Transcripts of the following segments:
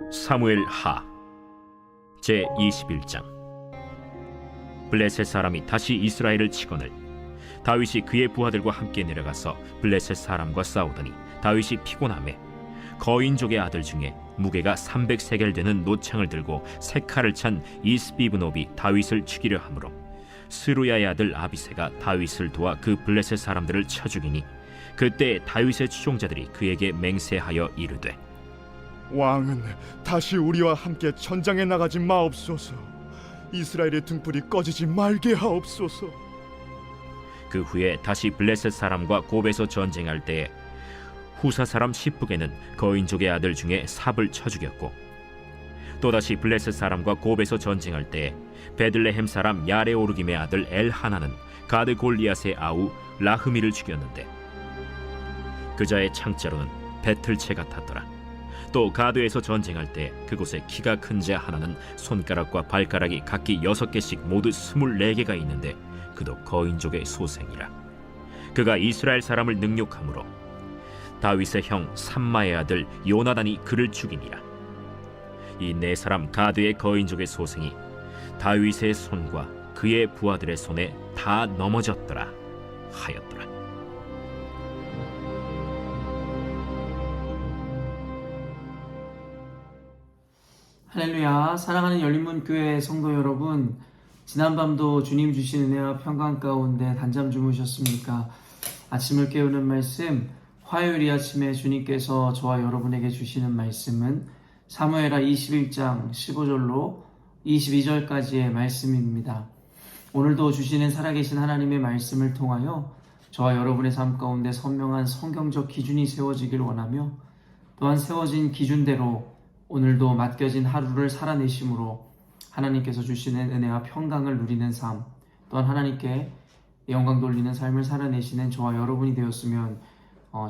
사무엘 하 제21장. 블레셋 사람이 다시 이스라엘을 치거늘 다윗이 그의 부하들과 함께 내려가서 블레셋 사람과 싸우더니 다윗이 피곤하매 거인족의 아들 중에 무게가 300세겔 되는 노창을 들고 세 칼을 찬 이스비브노비 다윗을 죽이려 하므로 스루야의 아들 아비새가 다윗을 도와 그 블레셋 사람들을 쳐 죽이니 그때 다윗의 추종자들이 그에게 맹세하여 이르되 왕은 다시 우리와 함께 전장에 나가지 마옵소서. 이스라엘의 등불이 꺼지지 말게 하옵소서. 그 후에 다시 블레셋 사람과 곱에서 전쟁할 때에 후사 사람 시프게는 거인족의 아들 중에 삽을 쳐 죽였고, 또다시 블레셋 사람과 곱에서 전쟁할 때에 베들레헴 사람 야레오르김의 아들 엘하나는 가드 골리앗의 아우 라흐미를 죽였는데 그자의 창자로는 배틀채 같았더라. 또 가드에서 전쟁할 때 그곳에 키가 큰 자 하나는 손가락과 발가락이 각기 6개씩 모두 24개가 있는데 그도 거인족의 소생이라. 그가 이스라엘 사람을 능욕함으로 다윗의 형 삼마의 아들 요나단이 그를 죽이니라. 이 네 사람 가드의 거인족의 소생이 다윗의 손과 그의 부하들의 손에 다 넘어졌더라 하였더라. 할렐루야. 사랑하는 열린문교회 성도 여러분, 지난밤도 주님 주신 은혜와 평강 가운데 단잠 주무셨습니까? 아침을 깨우는 말씀, 화요일 이 아침에 주님께서 저와 여러분에게 주시는 말씀은 사무엘하 21장 15절로 22절까지의 말씀입니다. 오늘도 주시는 살아계신 하나님의 말씀을 통하여 저와 여러분의 삶 가운데 선명한 성경적 기준이 세워지길 원하며, 또한 세워진 기준대로 오늘도 맡겨진 하루를 살아내심으로 하나님께서 주시는 은혜와 평강을 누리는 삶, 또한 하나님께 영광 돌리는 삶을 살아내시는 저와 여러분이 되었으면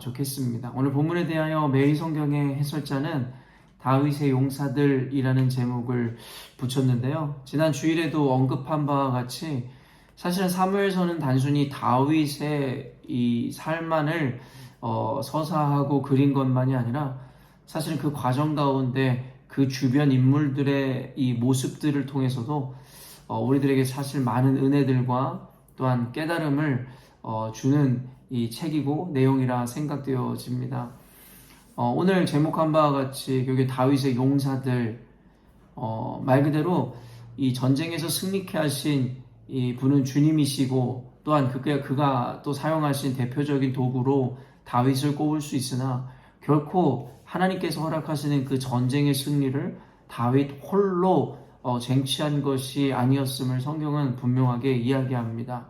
좋겠습니다. 오늘 본문에 대하여 매일 성경의 해설자는 다윗의 용사들이라는 제목을 붙였는데요. 지난 주일에도 언급한 바와 같이 사실은 사무엘서는 단순히 다윗의 이 삶만을 서사하고 그린 것만이 아니라 사실은 그 과정 가운데 그 주변 인물들의 이 모습들을 통해서도 우리들에게 사실 많은 은혜들과 또한 깨달음을 주는 이 책이고 내용이라 생각되어집니다. 오늘 제목한 바와 같이 여기 다윗의 용사들, 말 그대로 이 전쟁에서 승리케 하신 이 분은 주님이시고, 또한 그가 또 사용하신 대표적인 도구로 다윗을 꼽을 수 있으나 결코 하나님께서 허락하시는 그 전쟁의 승리를 다윗 홀로 쟁취한 것이 아니었음을 성경은 분명하게 이야기합니다.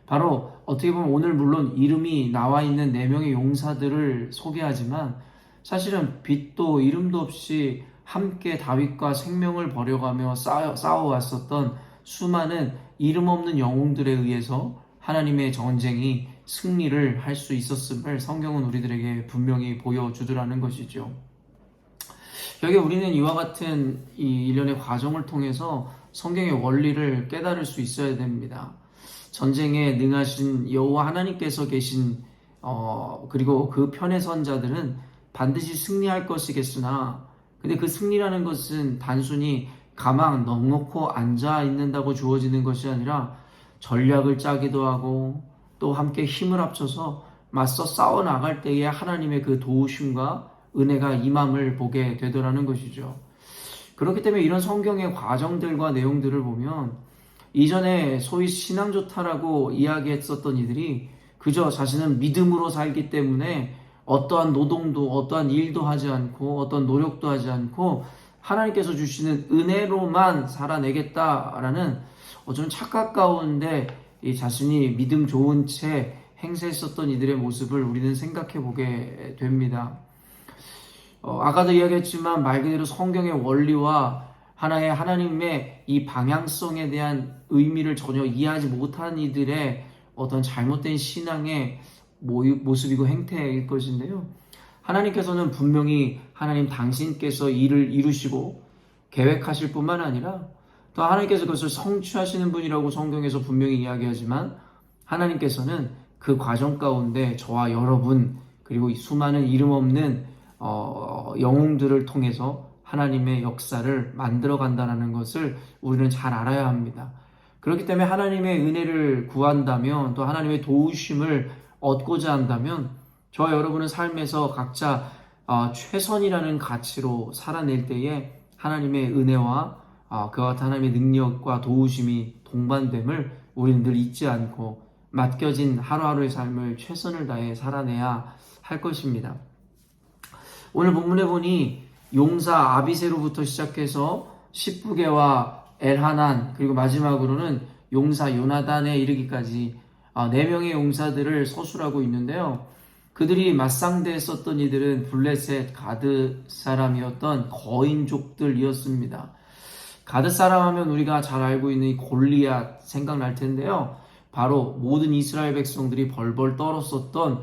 바로 어떻게 보면 오늘 물론 이름이 나와 있는 4명의 용사들을 소개하지만 사실은 빛도 이름도 없이 함께 다윗과 생명을 버려가며 싸워왔었던 수많은 이름 없는 영웅들에 의해서 하나님의 전쟁이 승리를 할 수 있었음을 성경은 우리들에게 분명히 보여주더라는 것이죠. 여기 우리는 이와 같은 이 일련의 과정을 통해서 성경의 원리를 깨달을 수 있어야 됩니다. 전쟁에 능하신 여호와 하나님께서 계신 그리고 그 편에 선 자들은 반드시 승리할 것이겠으나, 근데 그 승리라는 것은 단순히 가만 넉넉히 앉아 있는다고 주어지는 것이 아니라 전략을 짜기도 하고 또 함께 힘을 합쳐서 맞서 싸워 나갈 때에 하나님의 그 도우심과 은혜가 임함을 보게 되더라는 것이죠. 그렇기 때문에 이런 성경의 과정들과 내용들을 보면 이전에 소위 신앙 좋다라고 이야기했었던 이들이 그저 자신은 믿음으로 살기 때문에 어떠한 노동도 어떠한 일도 하지 않고 어떠한 노력도 하지 않고 하나님께서 주시는 은혜로만 살아내겠다라는 좀 착각 가운데 이 자신이 믿음 좋은 채 행세했었던 이들의 모습을 우리는 생각해 보게 됩니다. 아까도 이야기했지만 말 그대로 성경의 원리와 하나의 하나님의 이 방향성에 대한 의미를 전혀 이해하지 못한 이들의 어떤 잘못된 신앙의 모습이고 행태일 것인데요. 하나님께서는 분명히 하나님 당신께서 일을 이루시고 계획하실 뿐만 아니라 또 하나님께서 그것을 성취하시는 분이라고 성경에서 분명히 이야기하지만 하나님께서는 그 과정 가운데 저와 여러분 그리고 수많은 이름 없는 영웅들을 통해서 하나님의 역사를 만들어 간다는 것을 우리는 잘 알아야 합니다. 그렇기 때문에 하나님의 은혜를 구한다면, 또 하나님의 도우심을 얻고자 한다면 저와 여러분은 삶에서 각자 최선이라는 가치로 살아낼 때에 하나님의 은혜와 그와 같은 하나님의 능력과 도우심이 동반됨을 우리는 늘 잊지 않고 맡겨진 하루하루의 삶을 최선을 다해 살아내야 할 것입니다. 오늘 본문에 보니 용사 아비새로부터 시작해서 십부게와 엘하난, 그리고 마지막으로는 용사 요나단에 이르기까지 4명의 용사들을 서술하고 있는데요. 그들이 맞상대했었던 이들은 블레셋 가드 사람이었던 거인족들이었습니다. 가드 사람 하면 우리가 잘 알고 있는 이 골리앗 생각날 텐데요. 바로 모든 이스라엘 백성들이 벌벌 떨었었던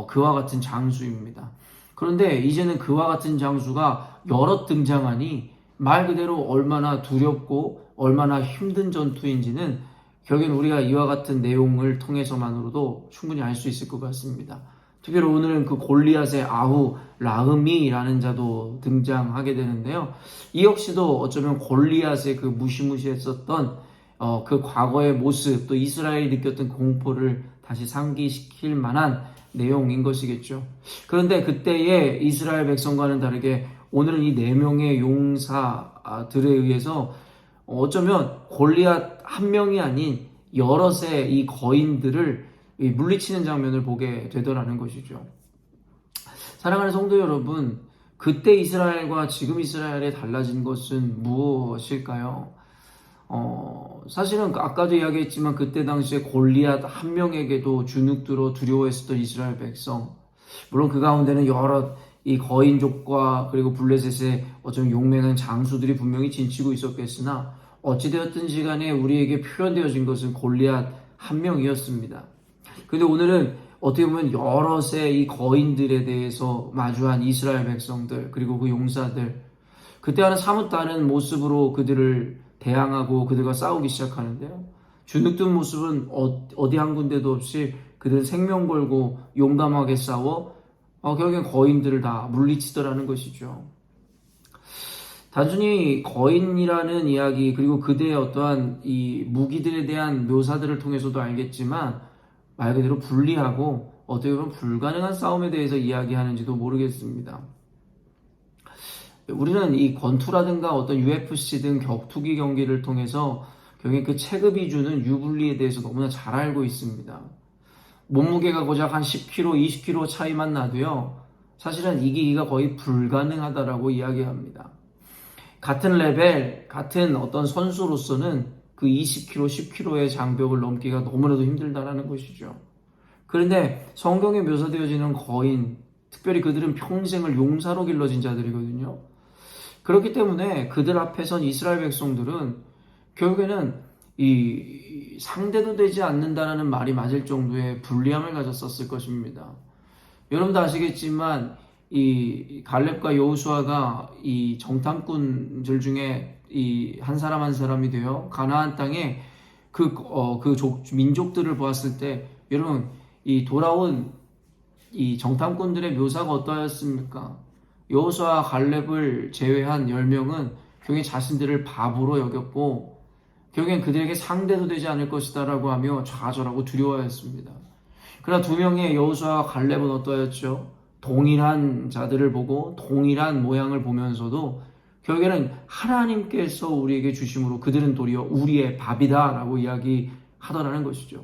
그와 같은 장수입니다. 그런데 이제는 그와 같은 장수가 여럿 등장하니 말 그대로 얼마나 두렵고 얼마나 힘든 전투인지는 결국엔 우리가 이와 같은 내용을 통해서만으로도 충분히 알 수 있을 것 같습니다. 특별히 오늘은 그 골리앗의 아후 라흐미라는 자도 등장하게 되는데요. 이 역시도 어쩌면 골리앗의 그 무시무시했었던 그 과거의 모습, 또 이스라엘이 느꼈던 공포를 다시 상기시킬 만한 내용인 것이겠죠. 그런데 그때의 이스라엘 백성과는 다르게 오늘은 이 4명의 용사들에 의해서 어쩌면 골리앗 한 명이 아닌 여럿의 이 거인들을 물리치는 장면을 보게 되더라는 것이죠. 사랑하는 성도 여러분, 그때 이스라엘과 지금 이스라엘에 달라진 것은 무엇일까요? 사실은 아까도 이야기했지만 그때 당시에 골리앗 한 명에게도 주눅들어 두려워했었던 이스라엘 백성, 물론 그 가운데는 여러 이 거인족과 그리고 블레셋의 어쩌면 용맹한 장수들이 분명히 진치고 있었겠으나 어찌되었든지 간에 우리에게 표현되어진 것은 골리앗 한 명이었습니다. 그런데 오늘은 어떻게 보면 여럿의 이 거인들에 대해서 마주한 이스라엘 백성들, 그리고 그 용사들, 그때와는 사뭇 다른 모습으로 그들을 대항하고 그들과 싸우기 시작하는데요. 주눅든 모습은 어디 한 군데도 없이 그들은 생명 걸고 용감하게 싸워 결국엔 거인들을 다 물리치더라는 것이죠. 단순히 거인이라는 이야기, 그리고 그들의 어떠한 이 무기들에 대한 묘사들을 통해서도 알겠지만 말 그대로 불리하고 어떻게 보면 불가능한 싸움에 대해서 이야기하는지도 모르겠습니다. 우리는 이 권투라든가 어떤 UFC 등 격투기 경기를 통해서 결국에 그 체급이 주는 유불리에 대해서 너무나 잘 알고 있습니다. 몸무게가 고작 한 10kg, 20kg 차이만 나도요, 사실은 이기기가 거의 불가능하다라고 이야기합니다. 같은 레벨, 같은 어떤 선수로서는 그 20kg, 10kg의 장벽을 넘기가 너무나도 힘들다라는 것이죠. 그런데 성경에 묘사되어지는 거인, 특별히 그들은 평생을 용사로 길러진 자들이거든요. 그렇기 때문에 그들 앞에선 이스라엘 백성들은 결국에는 이 상대도 되지 않는다라는 말이 맞을 정도의 불리함을 가졌었을 것입니다. 여러분도 아시겠지만 이 갈렙과 여호수아가 이 정탐꾼들 중에 이 한 사람 한 사람이 되어 가나안 땅에 그 민족들을 보았을 때, 여러분 이 돌아온 이 정탐꾼들의 묘사가 어떠했습니까? 여호수아 갈렙을 제외한 10명은 결국엔 자신들을 바보로 여겼고 결국엔 그들에게 상대도 되지 않을 것이다 라고 하며 좌절하고 두려워했습니다. 그러나 2명의 여호수아와 갈렙은 어떠했죠? 동일한 자들을 보고 동일한 모양을 보면서도 결국에는 하나님께서 우리에게 주심으로 그들은 도리어 우리의 밥이다 라고 이야기하더라는 것이죠.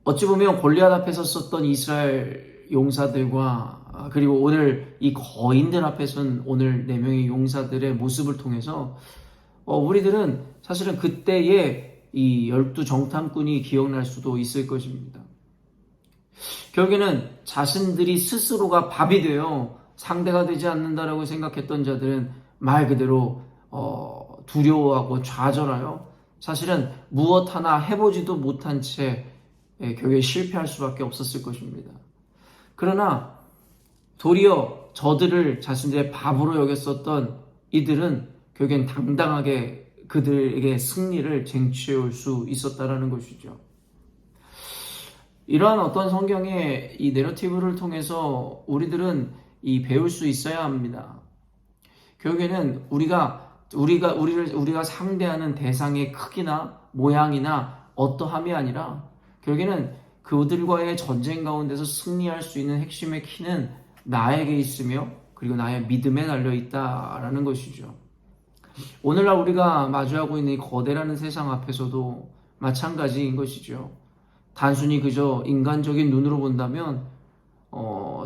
어찌 보면 골리앗 앞에 섰었던 이스라엘 용사들과 그리고 오늘 이 거인들 앞에 선 오늘 4명의 용사들의 모습을 통해서 우리들은 사실은 그때의 이 12 정탐꾼이 기억날 수도 있을 것입니다. 결국에는 자신들이 스스로가 밥이 되어 상대가 되지 않는다라고 생각했던 자들은 말 그대로 두려워하고 좌절하여 사실은 무엇 하나 해보지도 못한 채 결국에 실패할 수밖에 없었을 것입니다. 그러나 도리어 저들을 자신들의 밥으로 여겼었던 이들은 결국엔 당당하게 그들에게 승리를 쟁취해올 수 있었다라는 것이죠. 이러한 어떤 성경의 이 내러티브를 통해서 우리들은 이 배울 수 있어야 합니다. 결국에는 우리가 상대하는 대상의 크기나 모양이나 어떠함이 아니라 결국에는 그들과의 전쟁 가운데서 승리할 수 있는 핵심의 키는 나에게 있으며 그리고 나의 믿음에 달려 있다라는 것이죠. 오늘날 우리가 마주하고 있는 이 거대라는 세상 앞에서도 마찬가지인 것이죠. 단순히 그저 인간적인 눈으로 본다면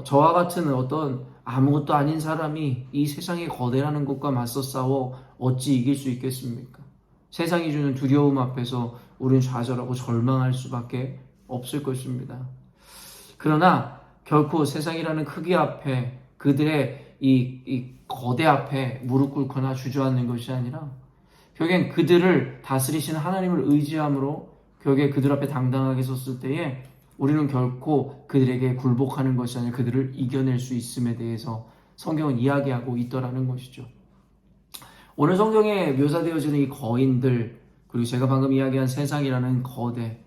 저와 같은 어떤 아무것도 아닌 사람이 이 세상의 거대라는 것과 맞서 싸워 어찌 이길 수 있겠습니까? 세상이 주는 두려움 앞에서 우리는 좌절하고 절망할 수밖에 없을 것입니다. 그러나 결코 세상이라는 크기 앞에 그들의 이 거대 앞에 무릎 꿇거나 주저앉는 것이 아니라 결국엔 그들을 다스리시는 하나님을 의지함으로 결국에 그들 앞에 당당하게 섰을 때에 우리는 결코 그들에게 굴복하는 것이 아니라 그들을 이겨낼 수 있음에 대해서 성경은 이야기하고 있더라는 것이죠. 오늘 성경에 묘사되어지는 이 거인들, 그리고 제가 방금 이야기한 세상이라는 거대,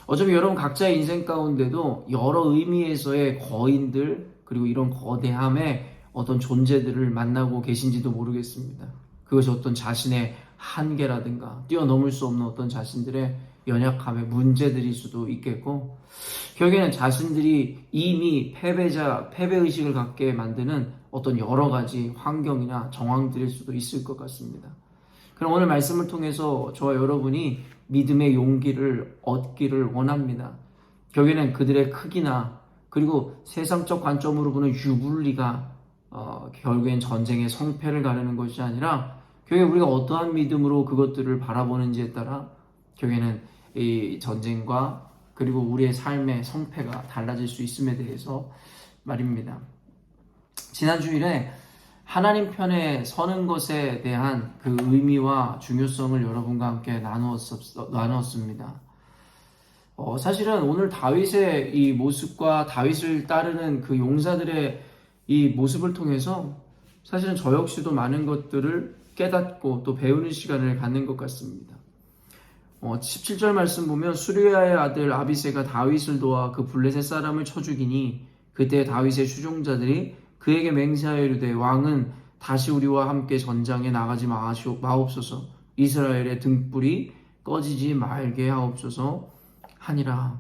어차피 여러분 각자의 인생 가운데도 여러 의미에서의 거인들, 그리고 이런 거대함의 어떤 존재들을 만나고 계신지도 모르겠습니다. 그것이 어떤 자신의 한계라든가 뛰어넘을 수 없는 어떤 자신들의 연약함의 문제들일 수도 있겠고, 결국에는 자신들이 이미 패배의식을 갖게 만드는 어떤 여러 가지 환경이나 정황들일 수도 있을 것 같습니다. 그럼 오늘 말씀을 통해서 저와 여러분이 믿음의 용기를 얻기를 원합니다. 결국에는 그들의 크기나 그리고 세상적 관점으로 보는 유불리가 결국엔 전쟁의 성패를 가르는 것이 아니라 결국에 우리가 어떠한 믿음으로 그것들을 바라보는지에 따라 결국에는 이 전쟁과 그리고 우리의 삶의 성패가 달라질 수 있음에 대해서 말입니다. 지난 주일에 하나님 편에 서는 것에 대한 그 의미와 중요성을 여러분과 함께 나누었습니다. 사실은 오늘 다윗의 이 모습과 다윗을 따르는 그 용사들의 이 모습을 통해서 사실은 저 역시도 많은 것들을 깨닫고 또 배우는 시간을 갖는 것 같습니다. 17절 말씀 보면 수르야의 아들 아비새가 다윗을 도와 그 블레셋 사람을 쳐 죽이니 그때 다윗의 추종자들이 그에게 맹세하여 이르되 왕은 다시 우리와 함께 전장에 나가지 마옵소서, 이스라엘의 등불이 꺼지지 말게 하옵소서 하니라.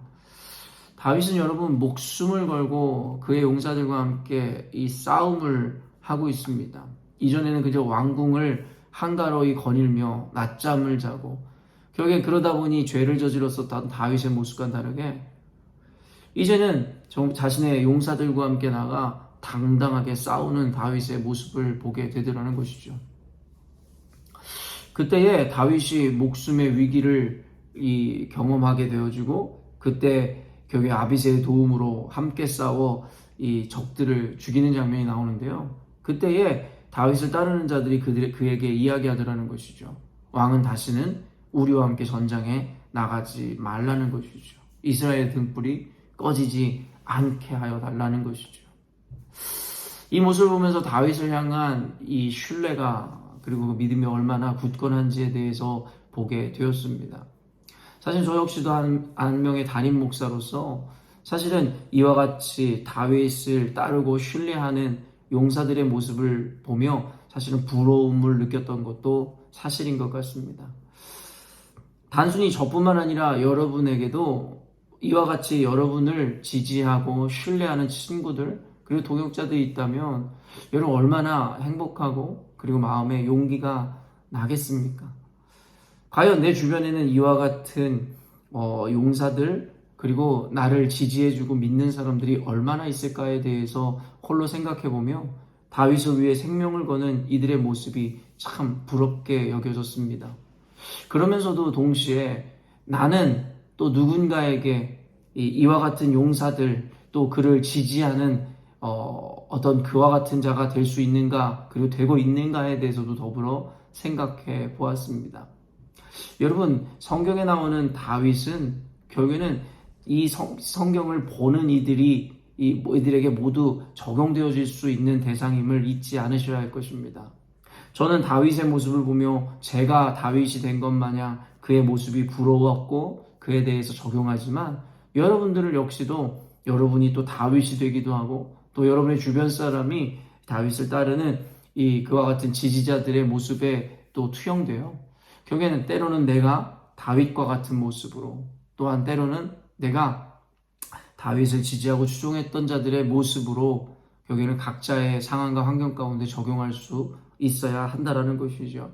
다윗은 여러분 목숨을 걸고 그의 용사들과 함께 이 싸움을 하고 있습니다. 이전에는 그저 왕궁을 한가로이 거닐며 낮잠을 자고 결국에 그러다 보니 죄를 저질렀었던 다윗의 모습과 다르게 이제는 자신의 용사들과 함께 나가 당당하게 싸우는 다윗의 모습을 보게 되더라는 것이죠. 그때에 다윗이 목숨의 위기를 경험하게 되어지고 그때 결국에 아비새의 도움으로 함께 싸워 이 적들을 죽이는 장면이 나오는데요. 그때에 다윗을 따르는 자들이 그에게 이야기하더라는 것이죠. 왕은 다시는 우리와 함께 전장에 나가지 말라는 것이죠. 이스라엘 등불이 꺼지지 않게 하여 달라는 것이죠. 이 모습을 보면서 다윗을 향한 이 신뢰가 그리고 믿음이 얼마나 굳건한지에 대해서 보게 되었습니다. 사실 저 역시도 한 명의 담임 목사로서 사실은 이와 같이 다윗을 따르고 신뢰하는 용사들의 모습을 보며 사실은 부러움을 느꼈던 것도 사실인 것 같습니다. 단순히 저뿐만 아니라 여러분에게도 이와 같이 여러분을 지지하고 신뢰하는 친구들 그리고 동역자들이 있다면 여러분 얼마나 행복하고 그리고 마음에 용기가 나겠습니까? 과연 내 주변에는 이와 같은 용사들 그리고 나를 지지해주고 믿는 사람들이 얼마나 있을까에 대해서 홀로 생각해보며 다윗을 위해 생명을 거는 이들의 모습이 참 부럽게 여겨졌습니다. 그러면서도 동시에 나는 또 누군가에게 이와 같은 용사들 또 그를 지지하는 어떤 그와 같은 자가 될 수 있는가 그리고 되고 있는가에 대해서도 더불어 생각해 보았습니다. 여러분 성경에 나오는 다윗은 결국에는 이 성경을 보는 이들에게 모두 적용되어질 수 있는 대상임을 잊지 않으셔야 할 것입니다. 저는 다윗의 모습을 보며 제가 다윗이 된 것 마냥 그의 모습이 부러웠고 그에 대해서 적용하지만 여러분들을 역시도 여러분이 또 다윗이 되기도 하고 또 여러분의 주변 사람이 다윗을 따르는 이 그와 같은 지지자들의 모습에 또 투영돼요. 결국에는 때로는 내가 다윗과 같은 모습으로, 또한 때로는 내가 다윗을 지지하고 추종했던 자들의 모습으로 결국에는 각자의 상황과 환경 가운데 적용할 수 있어야 한다라는 것이죠.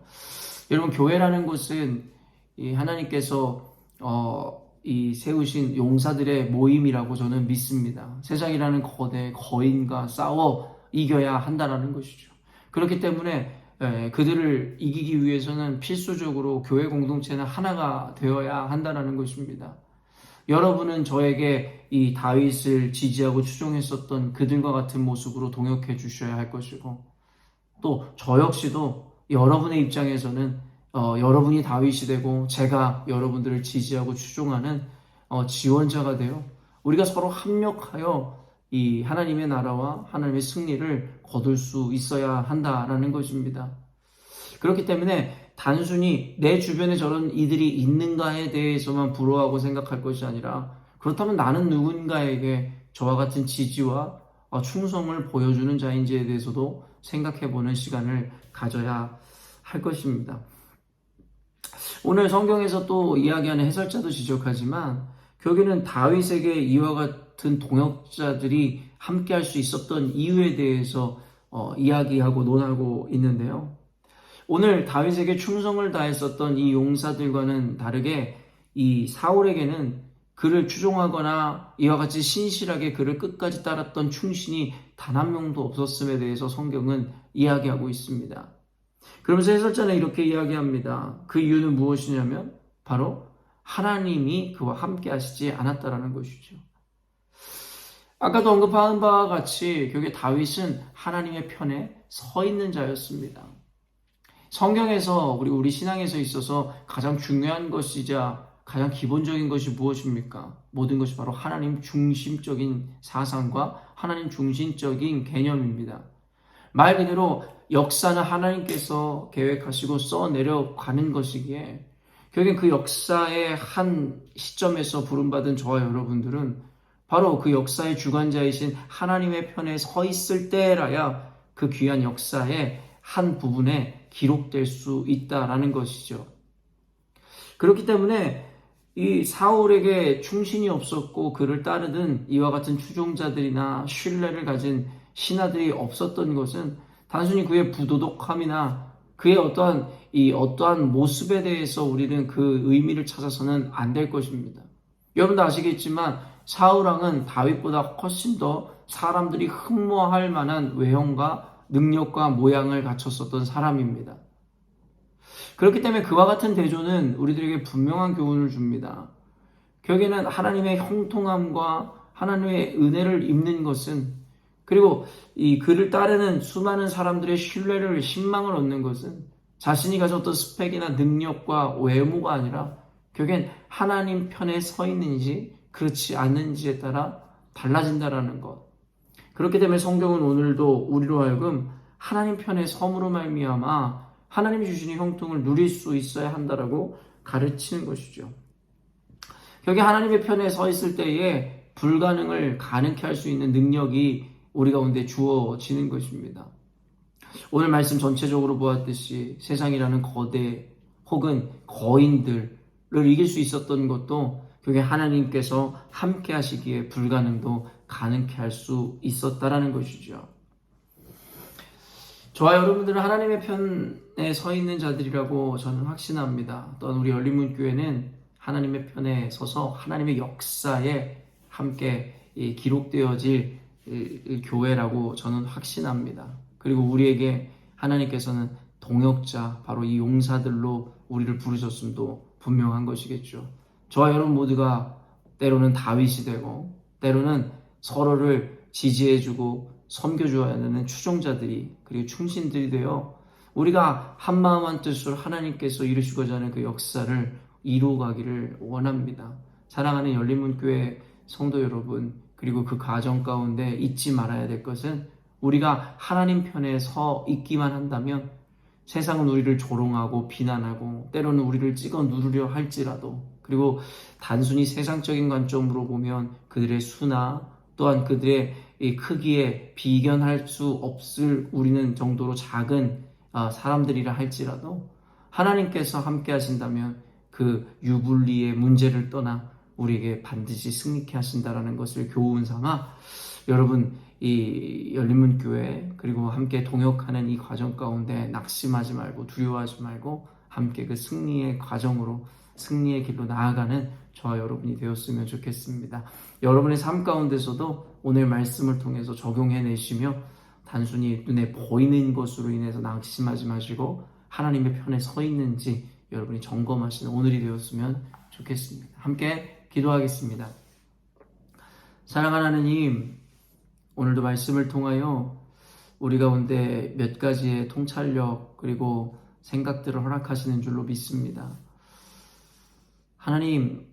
여러분, 교회라는 것은 이 하나님께서 이 세우신 용사들의 모임이라고 저는 믿습니다. 세상이라는 거대 거인과 싸워 이겨야 한다라는 것이죠. 그렇기 때문에 그들을 이기기 위해서는 필수적으로 교회 공동체는 하나가 되어야 한다라는 것입니다. 여러분은 저에게 이 다윗을 지지하고 추종했었던 그들과 같은 모습으로 동역해 주셔야 할 것이고, 또 저 역시도 여러분의 입장에서는 여러분이 다윗이 되고 제가 여러분들을 지지하고 추종하는 지원자가 되어 우리가 서로 합력하여 이 하나님의 나라와 하나님의 승리를 거둘 수 있어야 한다라는 것입니다. 그렇기 때문에 단순히 내 주변에 저런 이들이 있는가에 대해서만 부러워하고 생각할 것이 아니라, 그렇다면 나는 누군가에게 저와 같은 지지와 충성을 보여주는 자인지에 대해서도 생각해보는 시간을 가져야 할 것입니다. 오늘 성경에서 또 이야기하는 해설자도 지적하지만 결국에는 다윗에게 이와 같은 동역자들이 함께할 수 있었던 이유에 대해서 이야기하고 논하고 있는데요. 오늘 다윗에게 충성을 다했었던 이 용사들과는 다르게 이 사울에게는 그를 추종하거나 이와 같이 신실하게 그를 끝까지 따랐던 충신이 단 한 명도 없었음에 대해서 성경은 이야기하고 있습니다. 그러면서 해설자는 이렇게 이야기합니다. 그 이유는 무엇이냐면 바로 하나님이 그와 함께 하시지 않았다라는 것이죠. 아까도 언급한 바와 같이 결국에 다윗은 하나님의 편에 서 있는 자였습니다. 성경에서 우리 신앙에서 있어서 가장 중요한 것이자 가장 기본적인 것이 무엇입니까? 모든 것이 바로 하나님 중심적인 사상과 하나님 중심적인 개념입니다. 말 그대로 역사는 하나님께서 계획하시고 써내려가는 것이기에 결국엔 그 역사의 한 시점에서 부름받은 저와 여러분들은 바로 그 역사의 주관자이신 하나님의 편에 서 있을 때라야 그 귀한 역사의 한 부분에 기록될 수 있다라는 것이죠. 그렇기 때문에 이 사울에게 충신이 없었고 그를 따르던 이와 같은 추종자들이나 신뢰를 가진 신하들이 없었던 것은 단순히 그의 부도덕함이나 그의 어떠한 모습에 대해서 우리는 그 의미를 찾아서는 안 될 것입니다. 여러분도 아시겠지만 사울왕은 다윗보다 훨씬 더 사람들이 흠모할 만한 외형과 능력과 모양을 갖췄었던 사람입니다. 그렇기 때문에 그와 같은 대조는 우리들에게 분명한 교훈을 줍니다. 결국에는 하나님의 형통함과 하나님의 은혜를 입는 것은, 그리고 이 그를 따르는 수많은 사람들의 신뢰를 신망을 얻는 것은 자신이 가졌던 스펙이나 능력과 외모가 아니라 결국엔 하나님 편에 서 있는지 그렇지 않는지에 따라 달라진다라는 것. 그렇기 때문에 성경은 오늘도 우리로 하여금 하나님 편에 섬으로 말미암아 하나님이 주시는 형통을 누릴 수 있어야 한다라고 가르치는 것이죠. 결국 하나님의 편에 서 있을 때에 불가능을 가능케 할 수 있는 능력이 우리 가운데 주어지는 것입니다. 오늘 말씀 전체적으로 보았듯이 세상이라는 거대 혹은 거인들을 이길 수 있었던 것도 그게 하나님께서 함께 하시기에 불가능도 가능케 할 수 있었다라는 것이죠. 저와 여러분들은 하나님의 편에 서 있는 자들이라고 저는 확신합니다. 또한 우리 열린문교회는 하나님의 편에 서서 하나님의 역사에 함께 기록되어질 교회라고 저는 확신합니다. 그리고 우리에게 하나님께서는 동역자, 바로 이 용사들로 우리를 부르셨음도 분명한 것이겠죠. 저와 여러분 모두가 때로는 다윗이 되고 때로는 서로를 지지해주고 섬겨주어야 하는 추종자들이, 그리고 충신들이 되어 우리가 한마음 한뜻으로 하나님께서 이루시고자 하는 그 역사를 이루어가기를 원합니다. 사랑하는 열린문교회 성도 여러분, 그리고 그 가정 가운데 잊지 말아야 될 것은 우리가 하나님 편에 서 있기만 한다면 세상은 우리를 조롱하고 비난하고 때로는 우리를 찍어 누르려 할지라도, 그리고 단순히 세상적인 관점으로 보면 그들의 수나 또한 그들의 이 크기에 비견할 수 없을 우리는 정도로 작은 사람들이라 할지라도 하나님께서 함께 하신다면 그 유불리의 문제를 떠나 우리에게 반드시 승리케 하신다라는 것을 교훈 삼아 여러분 이 열린문교회 그리고 함께 동역하는 이 과정 가운데 낙심하지 말고 두려워하지 말고 함께 그 승리의 과정으로 승리의 길로 나아가는 저와 여러분이 되었으면 좋겠습니다. 여러분의 삶 가운데서도 오늘 말씀을 통해서 적용해내시며 단순히 눈에 보이는 것으로 인해서 낙심하지 마시고 하나님의 편에 서 있는지 여러분이 점검하시는 오늘이 되었으면 좋겠습니다. 함께 기도하겠습니다. 사랑하는 하나님, 오늘도 말씀을 통하여 우리 가운데 몇 가지의 통찰력 그리고 생각들을 허락하시는 줄로 믿습니다. 하나님,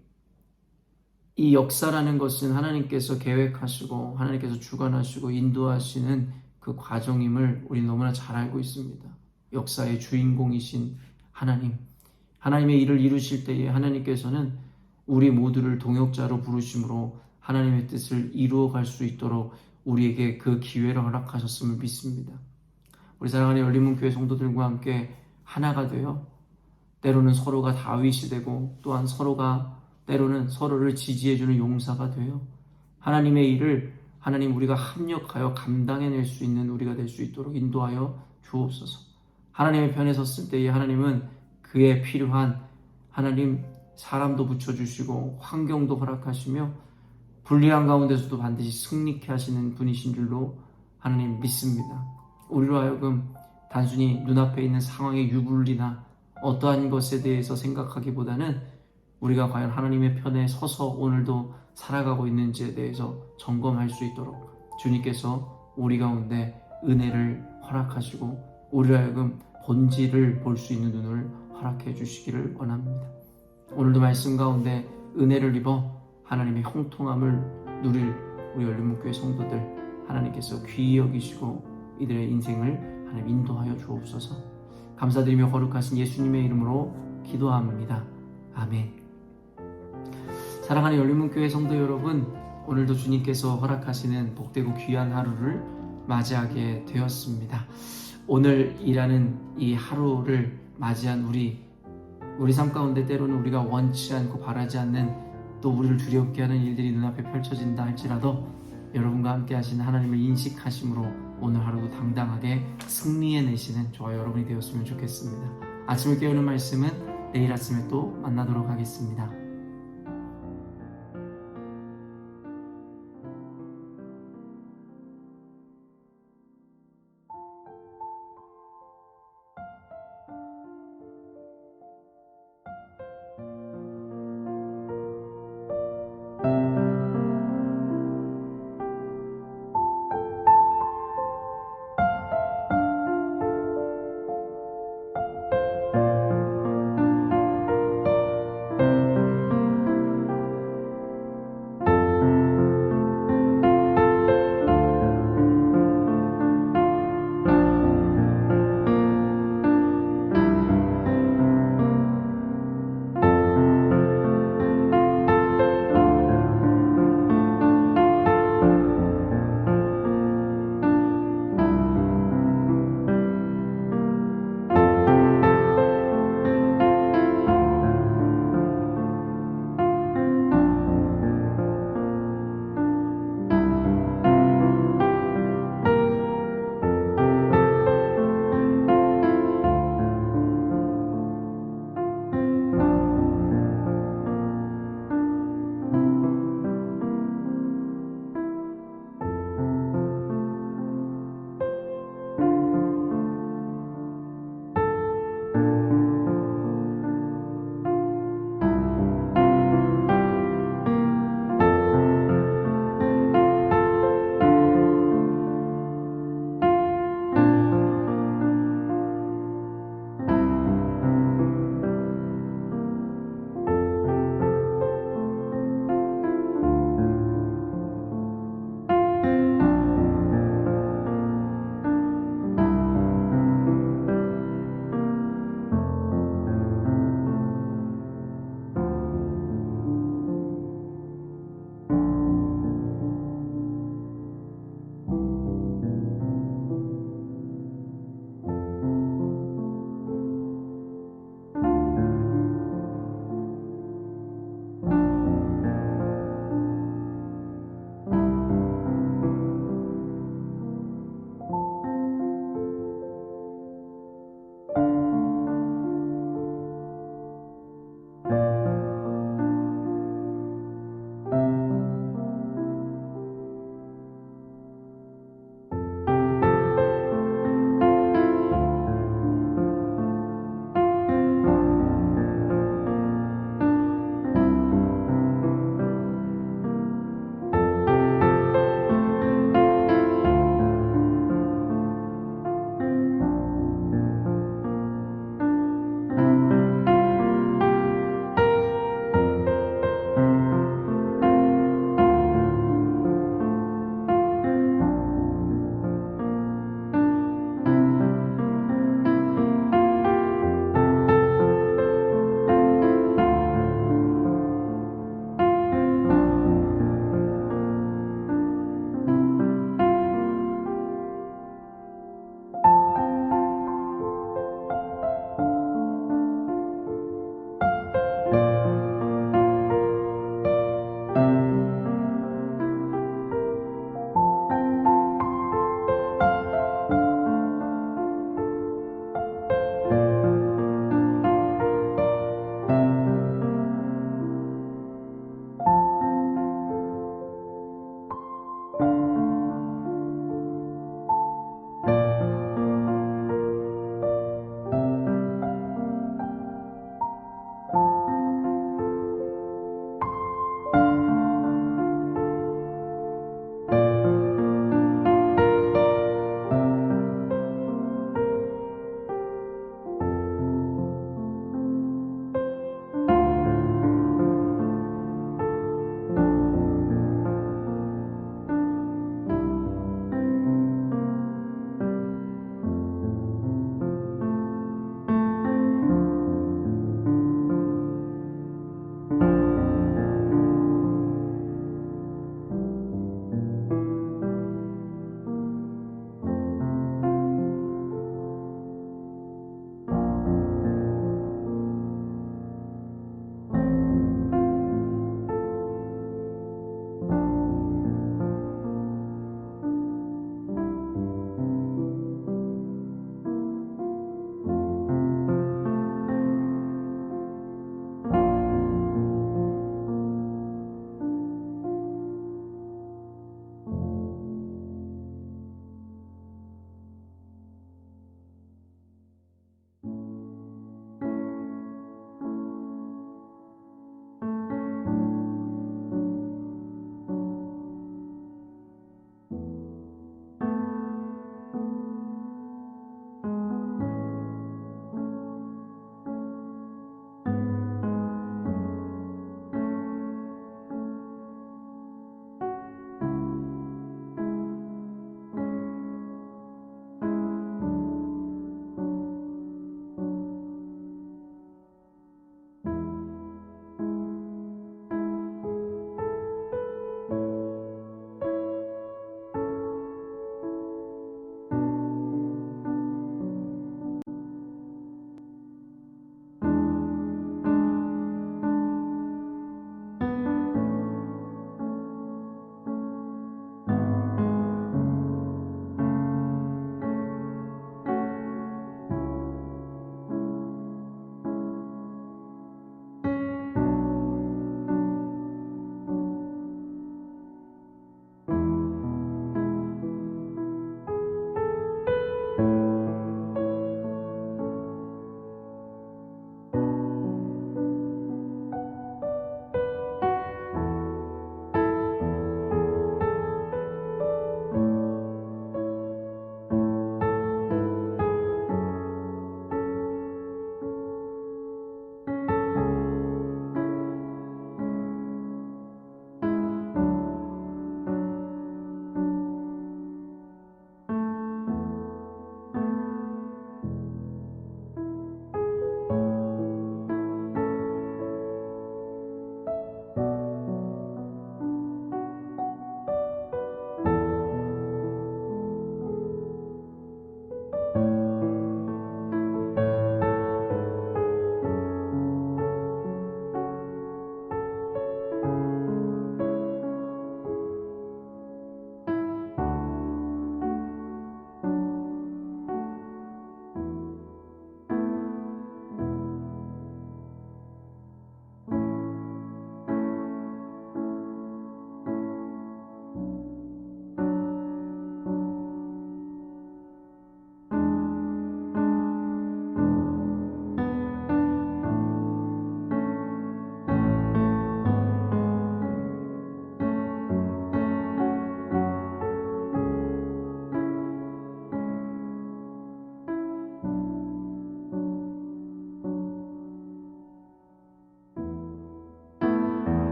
이 역사라는 것은 하나님께서 계획하시고 하나님께서 주관하시고 인도하시는 그 과정임을 우리 너무나 잘 알고 있습니다. 역사의 주인공이신 하나님, 하나님의 일을 이루실 때에 하나님께서는 우리 모두를 동역자로 부르심으로 하나님의 뜻을 이루어갈 수 있도록 우리에게 그 기회를 허락하셨음을 믿습니다. 우리 사랑하는 열린문교회 성도들과 함께 하나가 되어 때로는 서로가 다윗이 되고 또한 서로가 때로는 서로를 지지해주는 용사가 되어 하나님의 일을 하나님 우리가 합력하여 감당해낼 수 있는 우리가 될 수 있도록 인도하여 주옵소서. 하나님의 편에 섰을 때에 하나님은 그에 필요한 하나님 사람도 붙여주시고 환경도 허락하시며 불리한 가운데서도 반드시 승리케 하시는 분이신 줄로 하나님 믿습니다. 우리로 하여금 단순히 눈앞에 있는 상황의 유불리나 어떠한 것에 대해서 생각하기보다는 우리가 과연 하나님의 편에 서서 오늘도 살아가고 있는지에 대해서 점검할 수 있도록 주님께서 우리 가운데 은혜를 허락하시고 우리로 하여금 본질을 볼 수 있는 눈을 허락해 주시기를 원합니다. 오늘도 말씀 가운데 은혜를 입어 하나님의 형통함을 누릴 우리 열린문교회 성도들 하나님께서 귀히 여기시고 이들의 인생을 하나님 인도하여 주옵소서. 감사드리며 거룩하신 예수님의 이름으로 기도합니다. 아멘. 사랑하는 열린문교회 성도 여러분, 오늘도 주님께서 허락하시는 복되고 귀한 하루를 맞이하게 되었습니다. 오늘이라는 이 하루를 맞이한 우리 삶 가운데 때로는 우리가 원치 않고 바라지 않는 또 우리를 두렵게 하는 일들이 눈앞에 펼쳐진다 할지라도 여러분과 함께 하시는 하나님을 인식하심으로 오늘 하루도 당당하게 승리해내시는 저와 여러분이 되었으면 좋겠습니다. 아침을 깨우는 말씀은 내일 아침에 또 만나도록 하겠습니다.